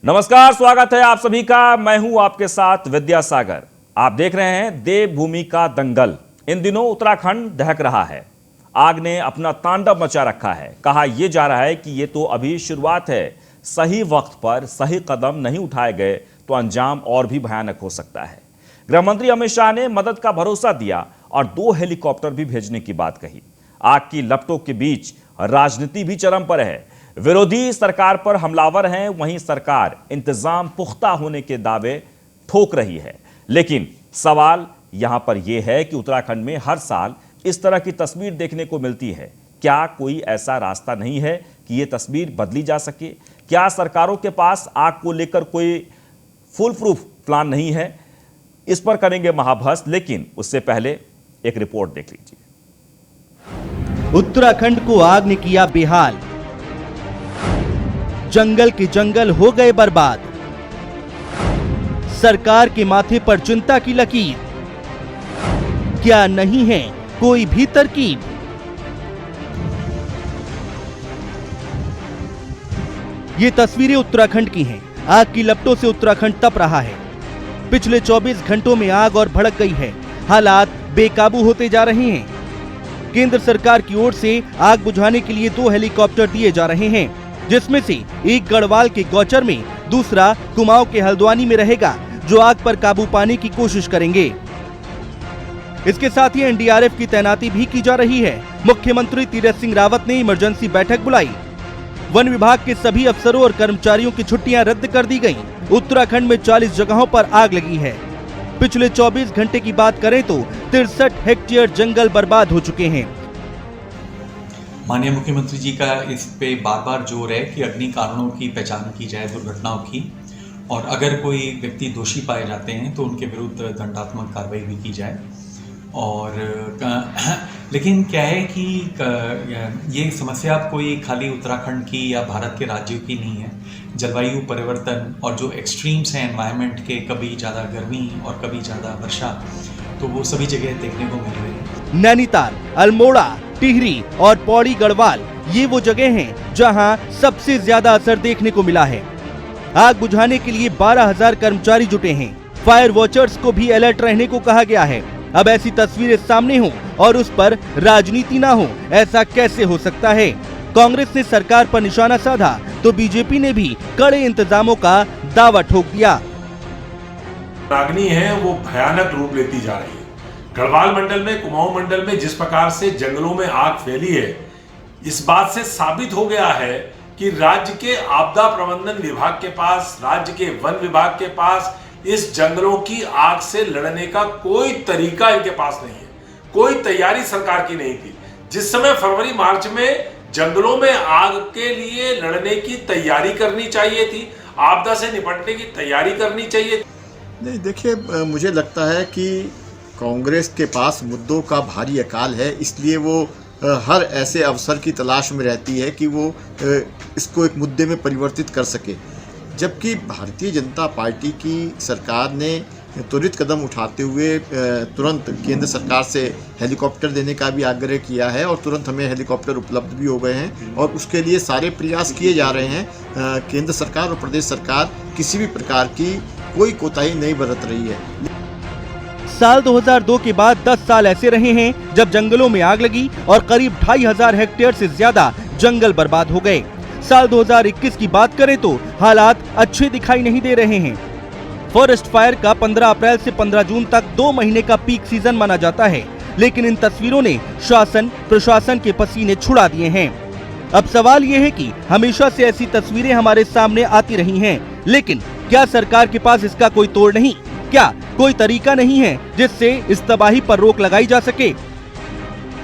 नमस्कार, स्वागत है आप सभी का। मैं हूं आपके साथ विद्यासागर। आप देख रहे हैं देवभूमि का दंगल। इन दिनों उत्तराखंड दहक रहा है। आग ने अपना तांडव मचा रखा है। कहा यह जा रहा है कि यह तो अभी शुरुआत है। सही वक्त पर सही कदम नहीं उठाए गए तो अंजाम और भी भयानक हो सकता है। गृह मंत्री अमित शाह ने मदद का भरोसा दिया और 2 हेलीकॉप्टर भी भेजने की बात कही। आग की लपटों के बीच राजनीति भी चरम पर है। विरोधी सरकार पर हमलावर हैं, वहीं सरकार इंतजाम पुख्ता होने के दावे ठोक रही है। लेकिन सवाल यहां पर यह है कि उत्तराखंड में हर साल इस तरह की तस्वीर देखने को मिलती है। क्या कोई ऐसा रास्ता नहीं है कि यह तस्वीर बदली जा सके? क्या सरकारों के पास आग को लेकर कोई फुल प्रूफ प्लान नहीं है? इस पर करेंगे महाभस्त, लेकिन उससे पहले एक रिपोर्ट देख लीजिए। उत्तराखंड को आग ने किया बेहाल, जंगल के जंगल हो गए बर्बाद। सरकार के माथे पर चिंता की लकीर, क्या नहीं है कोई भी तरकीब? ये तस्वीरें उत्तराखंड की हैं। आग की लपटों से उत्तराखंड तप रहा है। पिछले 24 घंटों में आग और भड़क गई है। हालात बेकाबू होते जा रहे हैं। केंद्र सरकार की ओर से आग बुझाने के लिए 2 हेलीकॉप्टर दिए जा रहे हैं, जिसमें से एक गढ़वाल के गौचर में, दूसरा कुमाऊं के हल्द्वानी में रहेगा, जो आग पर काबू पाने की कोशिश करेंगे। इसके साथ ही एनडीआरएफ की तैनाती भी की जा रही है। मुख्यमंत्री तीरथ सिंह रावत ने इमरजेंसी बैठक बुलाई। वन विभाग के सभी अफसरों और कर्मचारियों की छुट्टियां रद्द कर दी गईं। उत्तराखंड में 40 जगहों पर आग लगी है। पिछले 24 घंटे की बात करें तो 63 हेक्टेयर जंगल बर्बाद हो चुके हैं। माननीय मुख्यमंत्री जी का इस पे बार बार जोर है कि अग्नि कारणों की पहचान की जाए, दुर्घटनाओं की, और अगर कोई व्यक्ति दोषी पाए जाते हैं तो उनके विरुद्ध दंडात्मक कार्रवाई भी की जाए। और लेकिन क्या है कि ये समस्या कोई खाली उत्तराखंड की या भारत के राज्यों की नहीं है। जलवायु परिवर्तन और जो एक्सट्रीम्स हैं एनवायरनमेंट के, कभी ज़्यादा गर्मी और कभी ज़्यादा वर्षा, तो वो सभी जगह देखने को मिल रहे हैं। नैनीताल, अल्मोड़ा, टिहरी और पौड़ी गढ़वाल ये वो जगह हैं जहां सबसे ज्यादा असर देखने को मिला है। आग बुझाने के लिए 12,000 कर्मचारी जुटे हैं। फायर वॉचर्स को भी अलर्ट रहने को कहा गया है। अब ऐसी तस्वीरें सामने हो और उस पर राजनीति ना हो, ऐसा कैसे हो सकता है? कांग्रेस ने सरकार पर निशाना साधा तो बीजेपी ने भी कड़े इंतजामों का दावा ठोक दिया। अग्नि है वो भयानक रूप लेती जा रही है। गढ़वाल मंडल में, कुमाऊं मंडल में जिस प्रकार से जंगलों में आग फैली है, इस बात से साबित हो गया है कि राज्य के आपदा प्रबंधन विभाग के पास, राज्य के वन विभाग के पास इस जंगलों की आग से लड़ने का कोई तरीका इनके पास नहीं है। कोई तैयारी सरकार की नहीं थी। जिस समय फरवरी मार्च में जंगलों में आग के लिए लड़ने की तैयारी करनी चाहिए थी, आपदा से निपटने की तैयारी करनी चाहिए थी। नहीं, देखिए, मुझे लगता है कि कांग्रेस के पास मुद्दों का भारी अकाल है, इसलिए वो हर ऐसे अवसर की तलाश में रहती है कि वो इसको एक मुद्दे में परिवर्तित कर सके। जबकि भारतीय जनता पार्टी की सरकार ने त्वरित कदम उठाते हुए तुरंत केंद्र सरकार से हेलीकॉप्टर देने का भी आग्रह किया है और तुरंत हमें हेलीकॉप्टर उपलब्ध भी हो गए हैं और उसके लिए सारे प्रयास किए जा रहे हैं। केंद्र सरकार और प्रदेश सरकार किसी भी प्रकार की कोई कोताही नहीं बरत रही है। साल 2002 के बाद 10 साल ऐसे रहे हैं जब जंगलों में आग लगी और करीब 2,500 हेक्टेयर से ज्यादा जंगल बर्बाद हो गए। साल 2021 की बात करें तो हालात अच्छे दिखाई नहीं दे रहे हैं। फॉरेस्ट फायर का 15 अप्रैल से 15 जून तक 2 महीने का पीक सीजन माना जाता है, लेकिन इन तस्वीरों ने शासन प्रशासन के पसीने छुड़ा दिए हैं। अब सवाल ये है कि हमेशा से ऐसी तस्वीरें हमारे सामने आती रही हैं, लेकिन क्या सरकार के पास इसका कोई तोड़ नहीं? क्या कोई तरीका नहीं है जिससे इस तबाही पर रोक लगाई जा सके?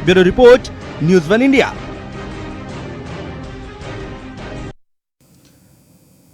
Bureau report, news 1 India.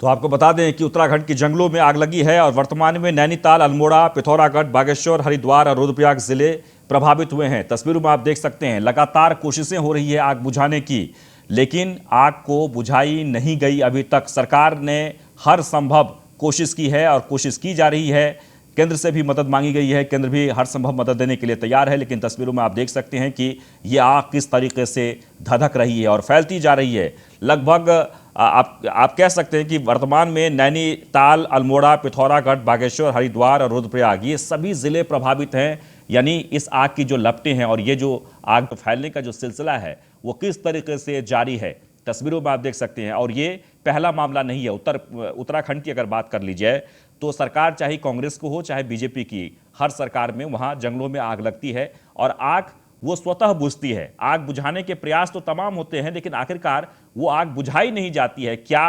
तो आपको बता दें कि उत्तराखंड की जंगलों में आग लगी है और वर्तमान में नैनीताल, अल्मोड़ा, पिथौरागढ़, बागेश्वर, हरिद्वार और रुद्रप्रयाग जिले प्रभावित हुए हैं। तस्वीरों में आप देख सकते हैं लगातार कोशिशें हो रही है आग बुझाने की, लेकिन आग को बुझाई नहीं गई अभी तक। सरकार ने हर संभव कोशिश की है और कोशिश की जा रही है। केंद्र से भी मदद मांगी गई है, केंद्र भी हर संभव मदद देने के लिए तैयार है, लेकिन तस्वीरों में आप देख सकते हैं कि ये आग किस तरीके से धधक रही है और फैलती जा रही है। लगभग आप कह सकते हैं कि वर्तमान में नैनीताल, अल्मोड़ा, पिथौरागढ़, बागेश्वर, हरिद्वार और रुद्रप्रयाग ये सभी जिले प्रभावित हैं। यानी इस आग की जो लपटें हैं और ये जो आग फैलने का जो सिलसिला है वो किस तरीके से जारी है, तस्वीरों में आप देख सकते हैं। और ये पहला मामला नहीं है। उत्तराखंड की अगर बात कर ली जाए तो सरकार चाहे कांग्रेस को हो चाहे बीजेपी की, हर सरकार में वहां जंगलों में आग लगती है और आग वो स्वतः बुझती है। आग बुझाने के प्रयास तो तमाम होते हैं लेकिन आखिरकार वो आग बुझाई नहीं जाती है। क्या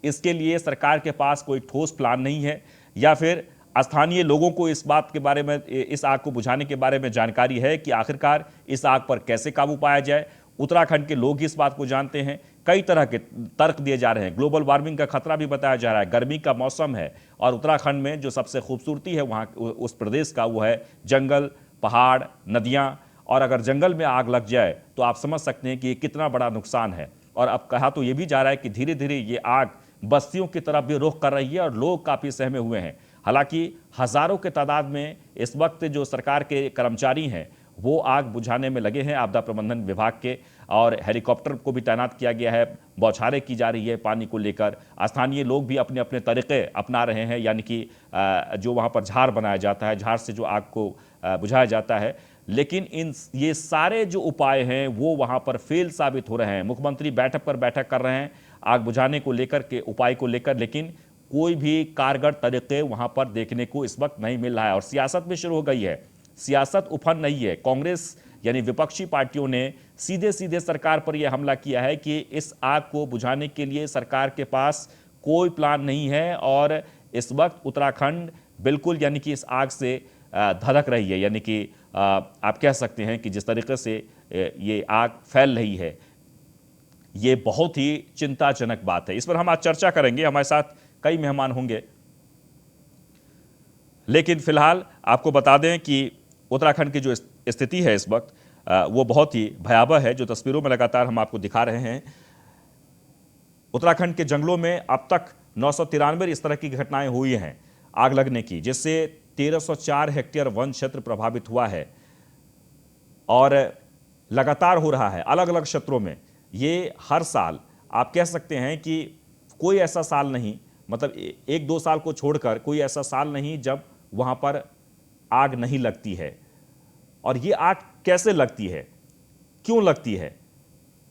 इसके लिए सरकार के पास कोई ठोस प्लान नहीं है या फिर स्थानीय लोगों को इस बात के बारे में, इस आग को बुझाने के बारे में जानकारी है कि आखिरकार इस आग पर कैसे काबू पाया जाए? उत्तराखंड के लोग इस बात को जानते हैं। कई तरह के तर्क दिए जा रहे हैं। ग्लोबल वार्मिंग का खतरा भी बताया जा रहा है, गर्मी का मौसम है और उत्तराखंड में जो सबसे खूबसूरती है वहाँ उस प्रदेश का वो है जंगल, पहाड़, नदियाँ। और अगर जंगल में आग लग जाए तो आप समझ सकते हैं कि ये कितना बड़ा नुकसान है। और अब कहा तो ये भी जा रहा है कि धीरे धीरे ये आग बस्तियों की तरफ भी रुख कर रही है और लोग काफ़ी सहमे हुए हैं। हालांकि हज़ारों के तादाद में इस वक्त जो सरकार के कर्मचारी हैं वो आग बुझाने में लगे हैं, आपदा प्रबंधन विभाग के, और हेलीकॉप्टर को भी तैनात किया गया है। बौछारें की जा रही है पानी को लेकर। स्थानीय लोग भी अपने अपने तरीक़े अपना रहे हैं, यानी कि जो वहाँ पर झाड़ बनाया जाता है, झाड़ से जो आग को बुझाया जाता है। लेकिन ये सारे जो उपाय हैं वो वहाँ पर फेल साबित हो रहे हैं। मुख्यमंत्री बैठक पर बैठक कर रहे हैं आग बुझाने को लेकर के, उपाय को लेकर, लेकिन कोई भी कारगर तरीक़े वहाँ पर देखने को इस वक्त नहीं मिल रहा है। और सियासत भी शुरू हो गई है। सियासत उफन नहीं है। कांग्रेस यानी विपक्षी पार्टियों ने सीधे सीधे सरकार पर यह हमला किया है कि इस आग को बुझाने के लिए सरकार के पास कोई प्लान नहीं है और इस वक्त उत्तराखंड बिल्कुल यानी कि इस आग से धधक रही है। यानी कि आप कह सकते हैं कि जिस तरीके से ये आग फैल रही है ये बहुत ही चिंताजनक बात है। इस पर हम आज चर्चा करेंगे। हमारे साथ कई मेहमान होंगे, लेकिन फिलहाल आपको बता दें कि उत्तराखंड की जो स्थिति है इस वक्त वो बहुत ही भयावह है। जो तस्वीरों में लगातार हम आपको दिखा रहे हैं, उत्तराखंड के जंगलों में अब तक 993 इस तरह की घटनाएं हुई हैं आग लगने की, जिससे 1304 हेक्टेयर वन क्षेत्र प्रभावित हुआ है और लगातार हो रहा है अलग अलग क्षेत्रों में। ये हर साल आप कह सकते हैं कि कोई ऐसा साल नहीं, मतलब 1-2 साल को छोड़कर कोई ऐसा साल नहीं जब वहाँ पर आग नहीं लगती है। और ये आग कैसे लगती है, क्यों लगती है,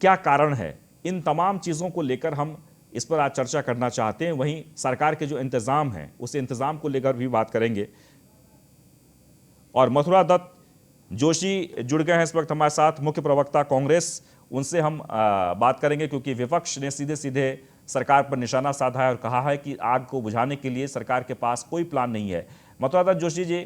क्या कारण है, इन तमाम चीज़ों को लेकर हम इस पर आज चर्चा करना चाहते हैं। वहीं सरकार के जो इंतज़ाम हैं उस इंतज़ाम को लेकर भी बात करेंगे। और मथुरा दत्त जोशी जुड़ गए हैं इस वक्त हमारे साथ, मुख्य प्रवक्ता कांग्रेस। उनसे हम बात करेंगे क्योंकि विपक्ष ने सीधे सीधे सरकार पर निशाना साधा है और कहा है कि आग को बुझाने के लिए सरकार के पास कोई प्लान नहीं है। मथुरा दत्त जोशी जी,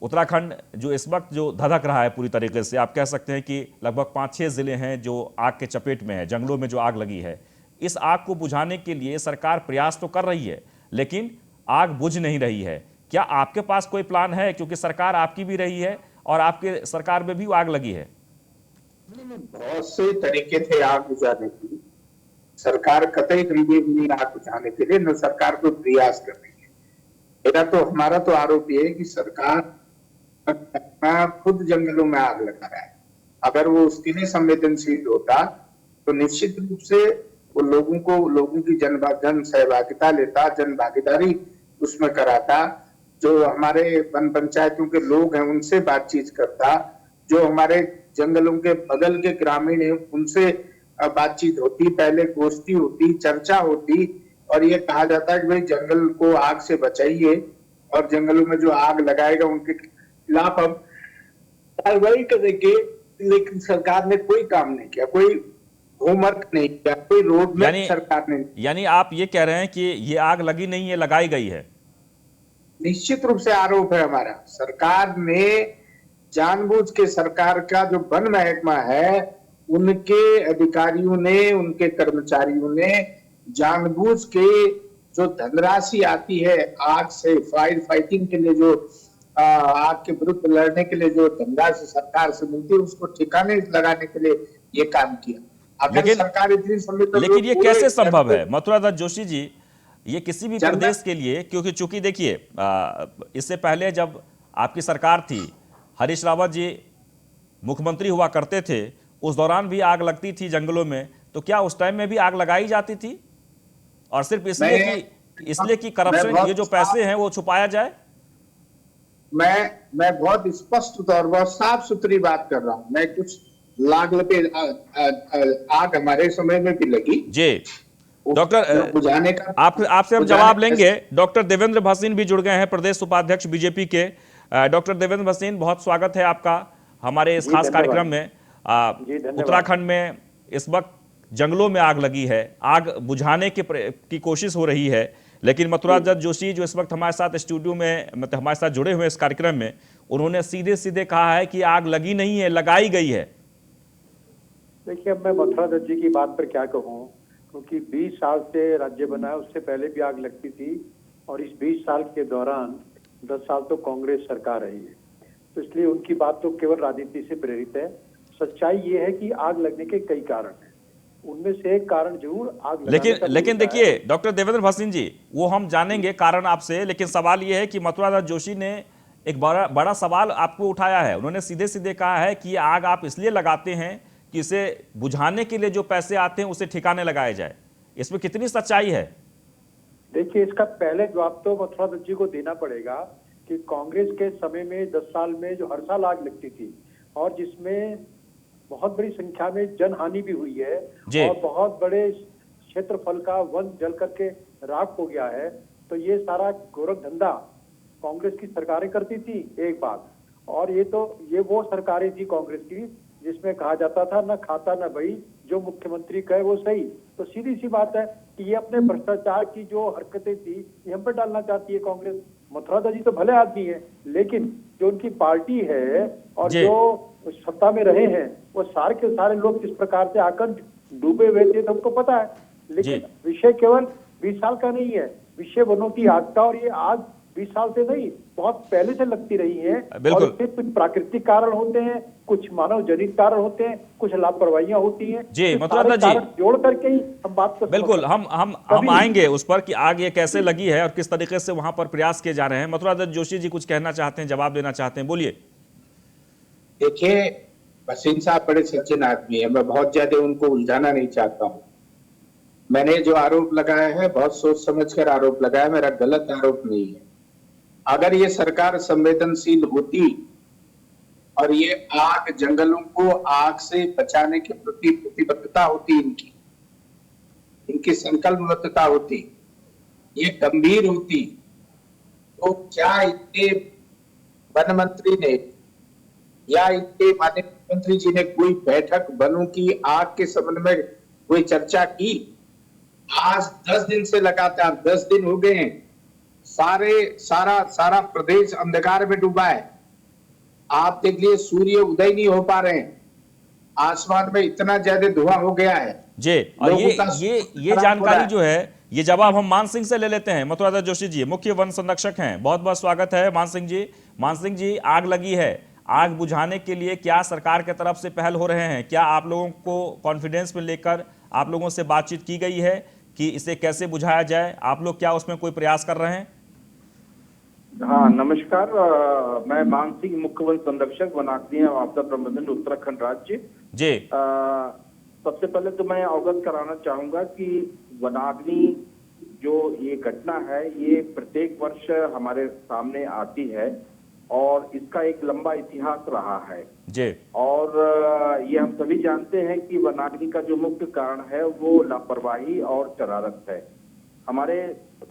उत्तराखंड जो इस वक्त जो धधक रहा है पूरी तरीके से, आप कह सकते हैं कि लगभग 5-6 ज़िले हैं जो आग के चपेट में है, जंगलों में जो आग लगी है। इस आग को बुझाने के लिए सरकार प्रयास तो कर रही है लेकिन आग बुझ नहीं रही है। क्या आपके पास कोई प्लान है, क्योंकि सरकार आपकी भी रही है और आपके सरकार में भी आग लगी है? बहुत से तरीके थे आग बुझाने की। सरकार कतई करीबी नहीं आग बुझाने के लिए, न सरकार को प्रयास कर रही है। हमारा तो आरोप ये है कि सरकार खुद जंगलों में आग लगा रहा है। अगर वो उसके लिए संवेदनशील होता तो निश्चित रूप से वो लोगों की जन सहभागिता लेता, जन भागीदारी उसमें कराता, जो हमारे वन पंचायतों के लोग हैं उनसे बातचीत करता, जो हमारे जंगलों के बगल के ग्रामीण हैं उनसे बातचीत होती, पहले गोष्ठी होती, चर्चा होती और ये कहा जाता है कि भाई जंगल को आग से बचाइए और जंगलों में जो आग लगाएगा उनके खिलाफ अब कार्रवाई करेंगे। लेकिन सरकार ने कोई काम नहीं किया, कोई होमवर्क नहीं किया, कोई रोड मैप सरकार ने। यानी आप ये कह रहे हैं कि ये आग लगी नहीं है, लगाई गई है? निश्चित रूप से आरोप है हमारा। सरकार ने जानबूझ के, सरकार का जो वन महकमा है उनके अधिकारियों ने, उनके कर्मचारियों ने जानबूझ के जो धनराशि आती है आग से फायर फाइटिंग के लिए, जो आग के विरुद्ध लड़ने के लिए जो धनराशि सरकार से मिलती है उसको ठिकाने लगाने के लिए ये काम किया। लेकिन सरकार लेकिन ये कैसे संभव है मथुरा दत्त जोशी जी, ये किसी भी प्रदेश के लिए? क्योंकि चूंकि देखिए इससे पहले जब आपकी सरकार थी, हरीश रावत जी मुख्यमंत्री हुआ करते थे, उस दौरान भी आग लगती थी जंगलों में, तो क्या उस टाइम में भी आग लगाई जाती थी? और सिर्फ इसलिए कि करप्शन, ये जो पैसे हैं वो छुपाया जाए? मैं बहुत स्पष्ट तौर पर साफ सुथरी बात कर रहा हूं। मैं कुछ लागते आग हमारे समय में भी लगी जी। डॉक्टर, बुझाने का आपसे हम जवाब लेंगे। डॉक्टर देवेंद्र भसीन भी जुड़ गए हैं, प्रदेश उपाध्यक्ष बीजेपी के। डॉक्टर देवेंद्र भसीन, बहुत स्वागत है आपका हमारे इस खास कार्यक्रम में। उत्तराखंड में इस वक्त जंगलों में आग लगी है, आग बुझाने की कोशिश हो रही है, लेकिन मथुरा दत्त जोशी जो इस वक्त हमारे साथ स्टूडियो में, मतलब हमारे साथ जुड़े हुए इस कार्यक्रम में, उन्होंने सीधे सीधे कहा है कि आग लगी नहीं है, लगाई गई है। देखिए, अब मैं मथुरा दत्त जी की बात पर क्या कहूँ, क्योंकि 20 साल से राज्य बना है, उससे पहले भी आग लगती थी, और इस 20 साल के दौरान 10 साल तो कांग्रेस सरकार रही है, तो इसलिए उनकी बात तो केवल राजनीति से प्रेरित है। सच्चाई ये है कि आग लगने के कई कारण हैं, उनमें से एक कारण जरूर आग लेकिन देखिए डॉक्टर देवेंद्र भसीन जी, वो हम जानेंगे कारण आपसे, लेकिन सवाल ये है कि मथुरा दत्त जोशी ने एक बड़ा सवाल आपको उठाया है। उन्होंने सीधे सीधे कहा है कि ये आग आप इसलिए लगाते हैं कि इसे बुझाने के लिए जो पैसे आते हैं उसे ठिकाने लगाया जाए। इसमें कितनी सच्चाई है? देखिए, इसका पहले जवाब तो मथुरा दत्त जी को देना पड़ेगा कि कांग्रेस के समय में 10 साल में जो हर साल आग लगती थी, और जिसमें बहुत बड़ी संख्या में जनहानि भी हुई है, और बहुत बड़े क्षेत्रफल का वन जल करके राख हो गया है, तो ये सारा गोरख धंधा कांग्रेस की सरकारें करती थी, एक बात। और ये वो सरकारें थी कांग्रेस की जिसमें कहा जाता था न खाता न बही, जो मुख्यमंत्री कहे वो सही। तो सीधी सी बात है कि ये अपने भ्रष्टाचार की जो हरकतें थी ये हम पर डालना चाहती है कांग्रेस। मथुरा दत्त जी तो भले आदमी है, लेकिन जो उनकी पार्टी है और जो सत्ता में रहे हैं, वो सारे के सारे लोग किस प्रकार से आकर डूबे हुए थे, सबको पता है। लेकिन विषय केवल 20 साल का नहीं है, विषय वनों की आग का, और ये आग 20 साल से नहीं, बहुत पहले से लगती रही है। और इसके कुछ प्राकृतिक कारण होते हैं, कुछ मानव जनित कारण होते हैं, कुछ लापरवाहियां होती हैं। जी, मथुरा दत्त जी, जोड़ करके ही हम बात कर, बिल्कुल हम आएंगे उस पर कि आग ये कैसे लगी है और किस तरीके से वहां पर प्रयास किए जा रहे हैं। मथुरा दत्त जोशी जी कुछ कहना चाहते हैं, जवाब देना चाहते हैं, बोलिए। देखिए, भसीन साहब बड़े सज्जन आदमी है, मैं बहुत ज्यादा उनको उलझाना नहीं चाहता हूँ। मैंने जो आरोप लगाया है बहुत सोच समझकर आरोप लगाया, मेरा गलत आरोप नहीं है। अगर ये सरकार संवेदनशील होती और ये आग, जंगलों को आग से बचाने के प्रति प्रतिबद्धता होती, इनकी संकल्पबद्धता होती, ये गंभीर होती, तो क्या इनके वन मंत्री ने या इनके माननीय मुख्यमंत्री जी ने कोई बैठक वनों की आग के संबंध में कोई चर्चा की? आज 10 दिन से लगातार 10 दिन हो गए हैं, सारा प्रदेश अंधकार में डूबा है। आप देख लिए, सूर्य उदय नहीं हो पा रहे हैं, आसमान में इतना ज्यादा धुआं हो गया है जी। और ये जानकारी जो है, ये जवाब हम मान सिंह से ले लेते हैं। मथुरा दत्त जोशी जी मुख्य वन संरक्षक हैं, बहुत बहुत स्वागत है मान सिंह जी। मान सिंह जी, आग लगी है, आग बुझाने के लिए क्या सरकार के तरफ से पहल हो रहे हैं? क्या आप लोगों को कॉन्फिडेंस में लेकर आप लोगों से बातचीत की गई है कि इसे कैसे बुझाया जाए? आप लोग क्या उसमें कोई प्रयास कर रहे हैं? हाँ, नमस्कार। मैं मान सिंह, मुख्य वन संरक्षक, वनाग्नि एवं आपदा प्रबंधन उत्तराखंड राज्य जी। सबसे पहले तो मैं अवगत कराना चाहूंगा कि वनाग्नि जो ये घटना है, ये प्रत्येक वर्ष हमारे सामने आती है और इसका एक लंबा इतिहास रहा है जी। और ये हम सभी जानते हैं कि वनाग्नि का जो मुख्य कारण है वो लापरवाही और शरारत है। हमारे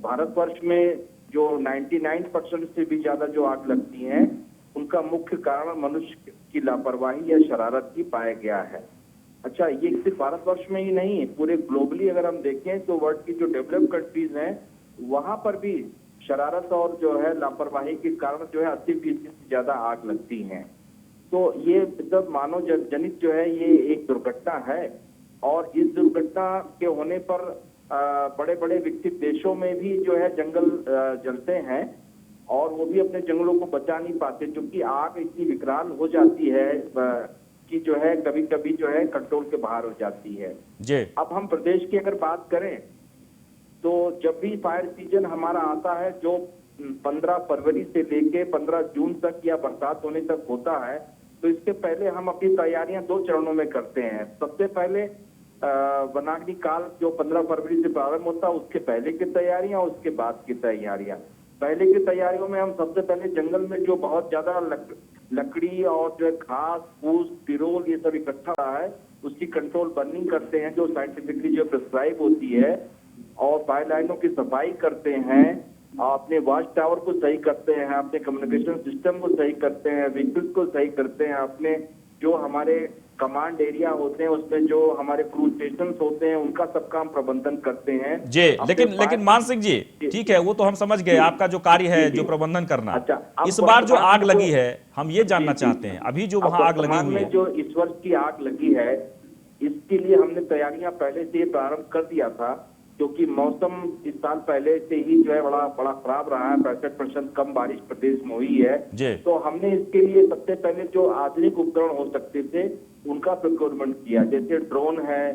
भारतवर्ष में जो 99% से भी ज्यादा जो आग लगती हैं, उनका मुख्य कारण मनुष्य की लापरवाही या शरारत ही पाया गया है। अच्छा, ये सिर्फ भारतवर्ष में ही नहीं है, पूरे ग्लोबली अगर हम देखें तो वर्ल्ड की जो डेवलप कंट्रीज हैं वहां पर भी शरारत और जो है लापरवाही के कारण जो है 80% से ज्यादा आग लगती हैं। तो ये मतलब मानव जनित जो है ये एक दुर्घटना है, और इस दुर्घटना के होने पर बड़े बड़े विकसित देशों में भी जो है जंगल जलते हैं और वो भी अपने जंगलों को बचा नहीं पाते, क्योंकि आग इतनी विकराल हो जाती है कि जो है कभी कभी जो है कंट्रोल के बाहर हो जाती है जी। अब हम प्रदेश की अगर बात करें तो जब भी फायर सीजन हमारा आता है, जो 15 फरवरी से लेके 15 जून तक या बरसात होने तक होता है, तो इसके पहले हम अपनी तैयारियां 2 चरणों में करते हैं। सबसे पहले वनाग्नि काल जो 15 फरवरी से प्रारंभ होता है उसके पहले की तैयारियां, उसके बाद की तैयारियां। पहले की तैयारियों में हम सबसे पहले जंगल में जो बहुत ज्यादा लकड़ी और जो है घास फूस पिरोल ये सब इकट्ठा रहा है उसकी कंट्रोल बर्निंग करते हैं जो साइंटिफिकली जो प्रिस्क्राइब होती है, और फायर लाइनों की सफाई करते हैं, अपने वॉच टावर को सही करते हैं, अपने कम्युनिकेशन सिस्टम को सही करते हैं, व्हीकल्स को सही करते हैं, अपने जो हमारे कमांड एरिया होते हैं उसमें जो हमारे क्रूज स्टेशन होते हैं उनका सब काम प्रबंधन करते हैं जी। लेकिन मान सिंह जी, ठीक है, वो तो हम समझ गए आपका जो कार्य है जो प्रबंधन करना। अच्छा, इस बार जो आग लगी है हम ये जानना चाहते हैं, अभी जो वहां आग लगी हुई है, जो इस वर्ष की आग लगी है इसके लिए हमने तैयारियां पहले से प्रारंभ कर दिया था, क्योंकि मौसम इस साल पहले से ही जो है बड़ा खराब रहा है। 65% कम बारिश प्रदेश में हुई है, तो हमने इसके लिए सबसे पहले जो आधुनिक उपकरण हो सकते थे उनका प्रोक्योरमेंट किया, जैसे ड्रोन है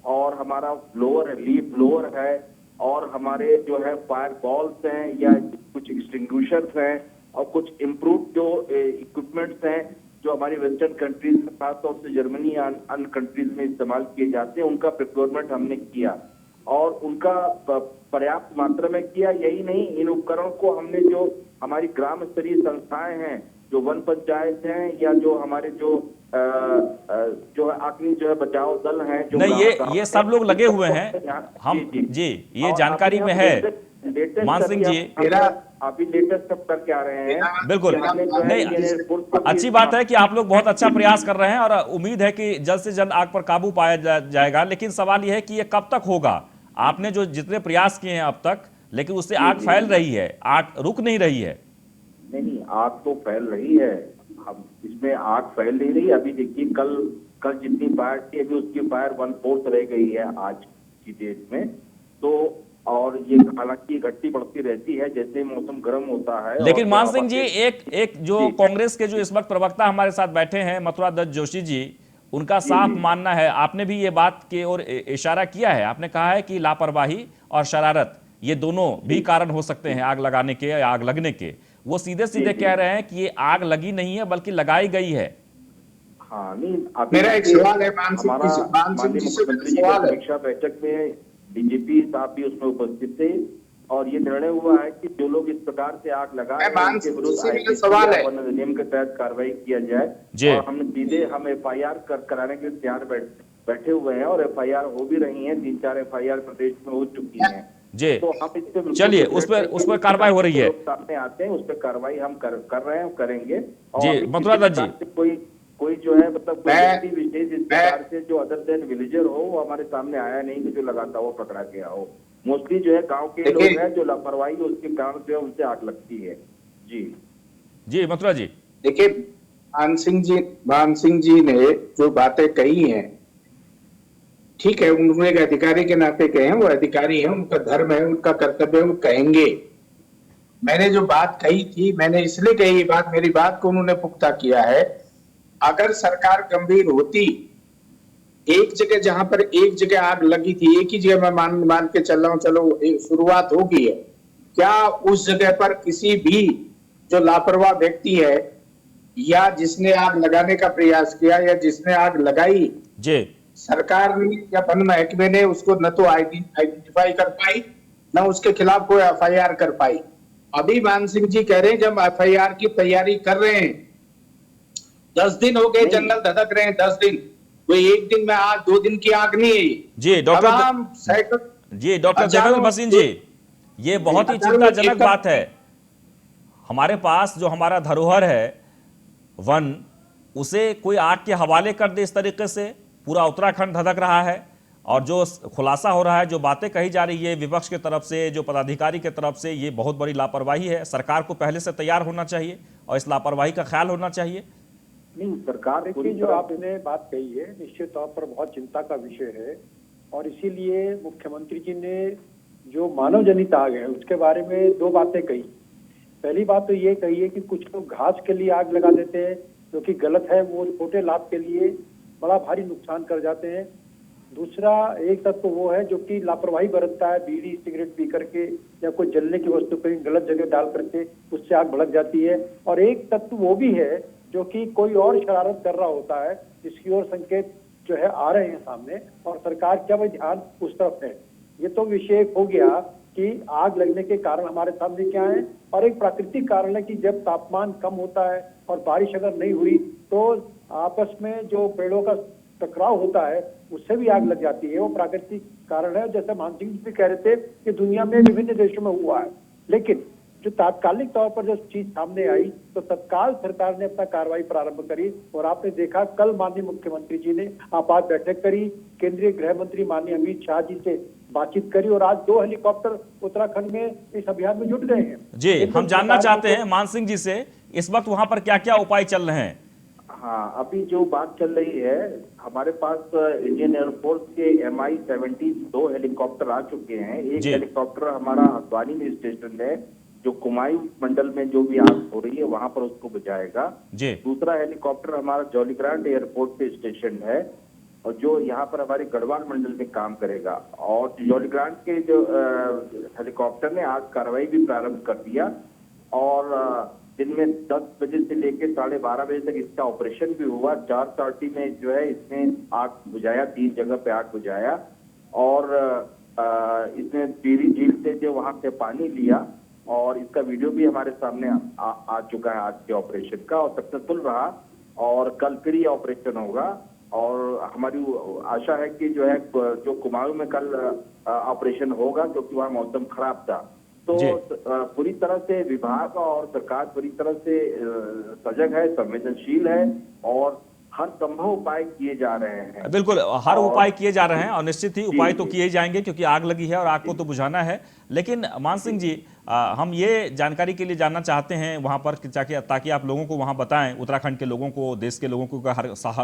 और हमारा ब्लोअर है, लीफ ब्लोअर है, और हमारे जो है फायर बॉल्स हैं या कुछ एक्सटिंग्विशर्स हैं, और कुछ इम्प्रूव जो इक्विपमेंट्स हैं जो हमारी वेस्टर्न कंट्रीज खासतौर से जर्मनी या अन्य कंट्रीज में इस्तेमाल किए जाते हैं उनका प्रोक्योरमेंट हमने किया और उनका पर्याप्त मात्रा में किया। यही नहीं, इन उपकरणों को हमने जो हमारी ग्राम स्तरीय संस्थाएं हैं, जो वन पंचायत हैं या जो हमारे जो अग्नि जो है बचाव दल हैं, जो नहीं ये सब लोग लगे हुए हैं। हम जी ये जानकारी में है मान सिंह जी, अभी लेटेस्ट सब करके आ रहे हैं। बिल्कुल नहीं, अच्छी बात है कि आप लोग बहुत अच्छा प्रयास कर रहे हैं और उम्मीद है कि जल्द से जल्द आग पर काबू पाया जाएगा। लेकिन सवाल यह है कि ये कब तक होगा? आपने जो जितने प्रयास किए हैं अब तक, लेकिन उससे आग फैल रही है, आग रुक नहीं रही है। नहीं, आग तो फैल रही है, हम इसमें आग फैल नहीं रही। अभी देखिए कल जितनी फायर थी अभी उसकी फायर 1/4 रह गई है आज की डेट में। तो और ये हालांकि घटती बढ़ती रहती है जैसे मौसम गर्म होता है। लेकिन मान सिंह जी, एक जो कांग्रेस के जो इस वक्त प्रवक्ता हमारे साथ बैठे हैं मथुरा दत्त जोशी जी, उनका साफ मानना है, आपने भी ये बात की ओर इशारा किया है, आपने कहा है कि लापरवाही और शरारत ये दोनों भी कारण हो सकते हैं आग लगाने के या आग लगने के। वो सीधे सीधे कह रहे हैं कि ये आग लगी नहीं है बल्कि लगाई गई है। हाँ, नहीं, मेरा एक सवाल है मानसिंह जी से, समीक्षा बैठक में डीजीपी साहब भी उसमें उपस्थित थे और ये निर्णय हुआ है कि जो लोग इस प्रकार से आग लगाए उनके विरुद्ध नियम के तहत कार्रवाई किया जाए। और हम FIR कराने के लिए तैयार बैठे हुए हैं और FIR हो भी रही है, 3-4 FIR प्रदेश में हो चुकी है जी। तो हम इस पे चलिए उस पर कार्रवाई हो रही है, सामने आते हैं, उस पर कार्रवाई हम कर रहे हैं, करेंगे। जी मथुरा दत्त जी, कोई जो है मतलब कोई विशेष इस प्रकार से जो अदर देन विलेजर हो वो हमारे सामने आया नहीं कि जो लगाता हो पकड़ा गया हो। मोस्टली जो है गांव के लोग हैं जो लापरवाही उसके कारण जो है उनसे आग लगती है। जी मथुरा जी, देखिए मान सिंह जी ने जो बातें कही हैं, ठीक है, उन्होंने एक अधिकारी के नाते कहे हैं, वो अधिकारी हैं, उनका धर्म है, उनका कर्तव्य है, वो कहेंगे। मैंने जो बात कही थी, मैंने इसलिए कही ये बात, मेरी बात को उन्होंने पुख्ता किया है। अगर सरकार गंभीर होती, एक जगह जहां पर एक जगह आग लगी थी, एक ही जगह मैं मान के चल रहा हूं, चलो शुरुआत होगी है, क्या उस जगह पर किसी भी जो लापरवाह व्यक्ति है या जिसने आग लगाने का प्रयास किया या जिसने आग लगाई जी, सरकार ने या वन महकमे ने उसको न तो आइडेंटिफाई कर पाई न उसके खिलाफ कोई FIR कर पाई। अभी मान सिंह जी कह रहे हैं जब FIR की तैयारी कर रहे हैं, 10 दिन हो गए जंगल धधक रहे हैं, 10 दिन, कोई एक दिन में आग 2 दिन की आग नहीं है जी। डॉक्टर जगल भसीन जी, ये बहुत ही चिंताजनक बात है। हमारे पास जो हमारा धरोहर है वन, उसे कोई आग के हवाले कर दे इस तरीके से, पूरा उत्तराखंड धधक रहा है। और जो खुलासा हो रहा है, जो बातें कही जा रही है विपक्ष की तरफ से, जो पदाधिकारी की तरफ से, ये बहुत बड़ी लापरवाही है। सरकार को पहले से तैयार होना चाहिए और इस लापरवाही का ख्याल होना चाहिए। नहीं, सरकार की जो आपने बात कही है निश्चित तौर पर बहुत चिंता का विषय है और इसीलिए मुख्यमंत्री जी ने जो मानव जनित आग है उसके बारे में 2 बातें कही। पहली बात तो ये कही है कि कुछ लोग घास के लिए आग लगा देते हैं जो कि गलत है, वो छोटे लाभ के लिए बड़ा भारी नुकसान कर जाते हैं। दूसरा एक तत्व वो है जो कि लापरवाही बरतता है, बीड़ी सिगरेट पी करके या कोई जलने की वस्तु कहीं गलत जगह डाल करके उससे आग भड़क जाती है। और एक तत्व वो भी है जो कि कोई और शरारत कर रहा होता है जिसकी ओर संकेत जो है आ रहे हैं सामने, और सरकार क्या वह ध्यान उस तरफ है। ये तो विषय हो गया कि आग लगने के कारण हमारे सामने क्या है, और एक प्राकृतिक कारण है कि जब तापमान कम होता है और बारिश अगर नहीं हुई तो आपस में जो पेड़ों का टकराव होता है उससे भी आग लग जाती है। वो प्राकृतिक कारण है। जैसे मान सिंह जी भी कह रहे थे कि दुनिया में विभिन्न देशों में हुआ है, लेकिन जो तात्कालिक तौर पर जो चीज सामने आई तो तत्काल सरकार ने अपना कार्रवाई प्रारंभ करी। और आपने देखा कल माननीय मुख्यमंत्री जी ने आपात बैठक करी, केंद्रीय गृह मंत्री माननीय अमित शाह जी से बातचीत करी, और आज 2 हेलीकॉप्टर उत्तराखंड में इस अभियान में जुट गए हैं। जी, हम जानना चाहते हैं मान सिंह जी से इस वक्त वहां पर क्या क्या उपाय चल रहे हैं। हाँ, अभी जो बात चल रही है, हमारे पास इंडियन एयरफोर्स के MI-17 2 हेलीकॉप्टर आ चुके हैं। एक हेलीकॉप्टर हमारा हल्द्वानी में स्टेशन है, जो कुमायूं मंडल में जो भी आग हो रही है वहां पर उसको बुझाएगा। दूसरा हेलीकॉप्टर हमारा जौलीग्रांट एयरपोर्ट पे स्टेशन है, और जो यहाँ पर हमारे गढ़वाल मंडल में काम करेगा। और जौलीग्रांट के जो हेलीकॉप्टर ने आज कार्रवाई भी प्रारंभ कर दिया, और दिन में 10 बजे से लेकर 12:30 बजे तक इसका ऑपरेशन भी हुआ। 4:30 में जो है इसने आग बुझाया, 3 जगह पे आग बुझाया, और इसने टिहरी झील से जो वहां से पानी लिया, और इसका वीडियो भी हमारे सामने आ चुका है आज के ऑपरेशन का, और सक्सेसफुल रहा। और कल फिर ये ऑपरेशन होगा, और हमारी आशा है कि जो है जो कुमाऊं में कल ऑपरेशन होगा, क्योंकि वहाँ मौसम खराब था। तो पूरी तरह से विभाग और सरकार पूरी तरह से सजग है, संवेदनशील है, और हर संभव उपाय किए जा रहे हैं। बिल्कुल, हर उपाय किए जा रहे हैं, और निश्चित ही उपाय तो किए जाएंगे क्योंकि आग लगी है और आग को तो बुझाना है। लेकिन मान सिंह जी, हम ये जानकारी के लिए जानना चाहते हैं वहां पर ताकि आप लोगों को वहां बताएं, उत्तराखंड के लोगों को, देश के लोगों को,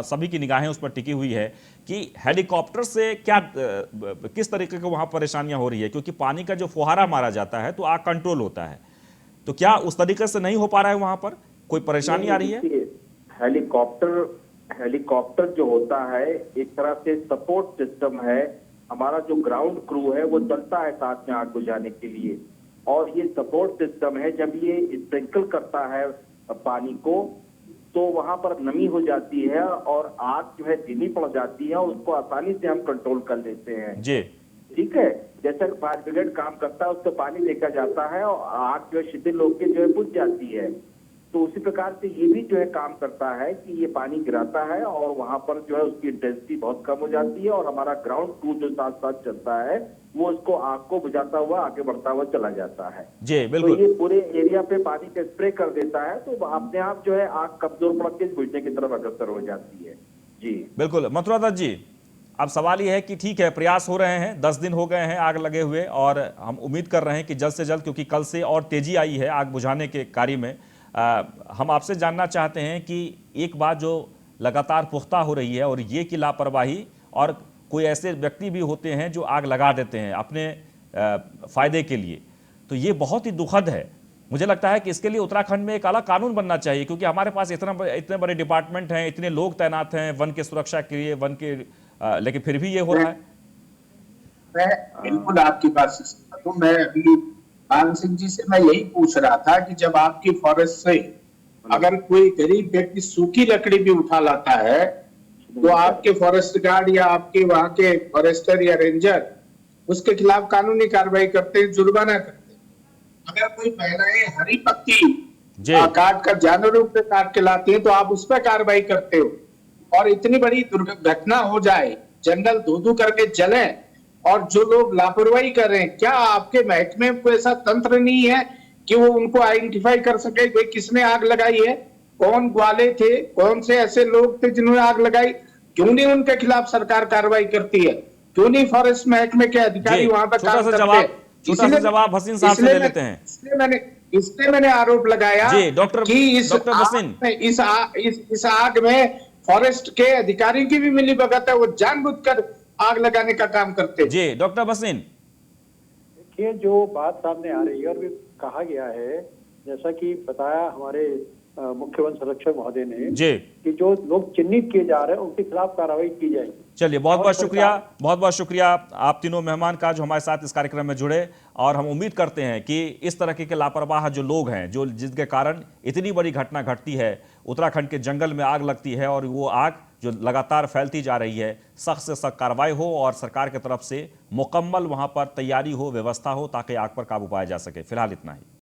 सभी की निगाहें उस पर टिकी हुई है कि हेलीकॉप्टर से क्या किस तरीके की वहां परेशानियां हो रही है। क्योंकि पानी का जो फुहारा मारा जाता है तो आग कंट्रोल होता है, तो क्या उस तरीके से नहीं हो पा रहा है, वहां पर कोई परेशानी आ रही है? हेलीकॉप्टर जो होता है एक तरह से सपोर्ट सिस्टम है। हमारा जो ग्राउंड क्रू है वो चलता है साथ में आग बुझाने के लिए, और ये सपोर्ट सिस्टम है। जब ये स्प्रिंकल करता है पानी को तो वहां पर नमी हो जाती है और आग जो है धीमी पड़ जाती है, और उसको आसानी से हम कंट्रोल कर लेते हैं। ठीक है, जैसे फायर ब्रिगेड काम करता है, उसको पानी लेकर जाता है और आग जो है शिथिल होकर जो है बुझ जाती है। तो उसी प्रकार से ये भी जो है काम करता है कि ये पानी गिराता है, और वहां पर जो है उसकी इंटेंसिटी बहुत कम हो जाती है, और हमारा ग्राउंड क्रू जो साथ साथ चलता है वो उसको आग को बुझाता हुआ आगे बढ़ता हुआ चला जाता है। जी बिल्कुल। तो ये पूरे एरिया पे पानी का स्प्रे कर देता है, तो अपने आप जो है आग कमजोर पड़ के बुझने की तरफ अग्रसर हो जाती है। जी बिल्कुल। मथुरा दत्त जी, अब सवाल यह है कि ठीक है, प्रयास हो रहे हैं, 10 दिन हो गए हैं आग लगे हुए, और हम उम्मीद कर रहे हैं कि जल्द से जल्द, क्योंकि कल से और तेजी आई है आग बुझाने के कार्य में, हम आपसे जानना चाहते हैं कि एक बात जो लगातार पुख्ता हो रही है, और ये कि लापरवाही, और कोई ऐसे व्यक्ति भी होते हैं जो आग लगा देते हैं अपने फायदे के लिए, तो ये बहुत ही दुखद है। मुझे लगता है कि इसके लिए उत्तराखंड में एक अलग कानून बनना चाहिए, क्योंकि हमारे पास इतने बड़े डिपार्टमेंट हैं, इतने लोग तैनात हैं वन के सुरक्षा के लिए, वन के, लेकिन फिर भी ये हो रहा है। मैं बिल्कुल आपकी बात से सहमत हूं। मैं अभी मान सिंह जी से मैं यही पूछ रहा था कि जब आपकी फॉरेस्ट से अगर कोई गरीब व्यक्ति सूखी लकड़ी भी उठा लाता है, तो आपके फॉरेस्ट गार्ड या आपके वहां के फॉरेस्टर या रेंजर उसके खिलाफ कानूनी कार्रवाई करते हैं, जुर्माना करते हैं। अगर कोई महिलाएं हरी पत्ती काट कर जानवरों पे काट के लाती हैं तो आप उस पर कार्रवाई करते हो, और इतनी बड़ी दुर्घटना हो जाए, जंगल धू करके जले, और जो लोग लापरवाही कर रहे हैं, क्या आपके महकमे में कोई ऐसा तंत्र नहीं है कि वो उनको आइडेंटिफाई कर सके कि किसने आग लगाई है, कौन ग्वाले थे, कौन से ऐसे लोग थे जिन्होंने आग लगाई? क्यों नहीं उनके खिलाफ सरकार कार्रवाई करती है? क्यों नहीं फॉरेस्ट महकमे के अधिकारी वहां पर काम करते हैं? छोटा सा जवाब हसीन साहब से ले लेते हैं। इसलिए मैंने आरोप लगाया कि इस आग में फॉरेस्ट के अधिकारियों की भी मिलीभगत है, वो जानबूझकर आग लगाने का काम करते हैं। जी डॉक्टर बसीन, देखिए जो बात सामने आ रही है और भी कहा गया है, जैसा कि बताया हमारे मुख्य वन संरक्षक महोदय ने कि जो लोग चिन्हित किए जा रहे हैं उनके खिलाफ कार्रवाई की जाएगी। चलिए, बहुत बहुत शुक्रिया आप तीनों मेहमान का जो हमारे साथ इस कार्यक्रम में जुड़े, और हम उम्मीद करते हैं कि इस तरह के लापरवाह जो लोग हैं, जिसके कारण इतनी बड़ी घटना घटती है, उत्तराखंड के जंगल में आग लगती है और वो आग जो लगातार फैलती जा रही है, सख्त से सख्त कार्रवाई हो और सरकार की तरफ से मुकम्मल वहां पर तैयारी हो, व्यवस्था हो, ताकि आग पर काबू पाया जा सके। फिलहाल इतना ही।